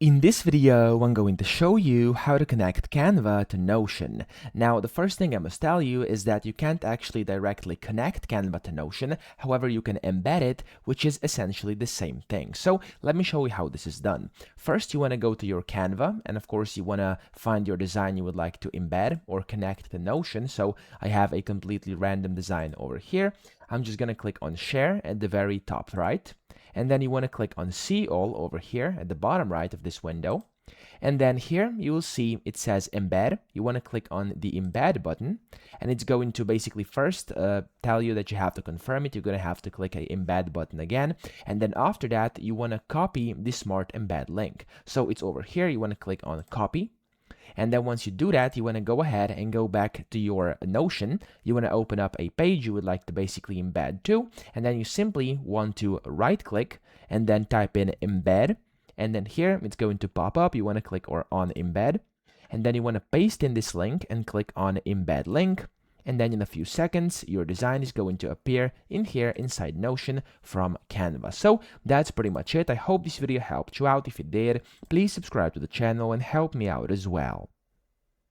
In this video, I'm going to show you how to connect Canva to Notion. Now, the first thing I must tell you is that you can't actually directly connect Canva to Notion. However, you can embed it, which is essentially the same thing. So let me show you how this is done. First, you want to go to your Canva, and of course, you want to find your design you would like to embed or connect to Notion. So I have a completely random design over here. I'm just going to click on Share at the very top right. And then you want to click on See All over here at the bottom right of this window. And then here you will see it says Embed. You want to click on the Embed button, and it's going to basically first tell you that you have to confirm it. You're going to have to click a Embed button again, and then after that you want to copy the Smart Embed link. So it's over here. You want to click on Copy. And then once you do that, you want to go ahead and go back to your Notion. You want to open up a page you would like to basically embed to. And then you simply want to right click and then type in embed. And then here it's going to pop up. You want to click on embed. And then you want to paste in this link and click on embed link. And then in a few seconds, your design is going to appear in here inside Notion from Canva. So that's pretty much it. I hope this video helped you out. If it did, please subscribe to the channel and help me out as well.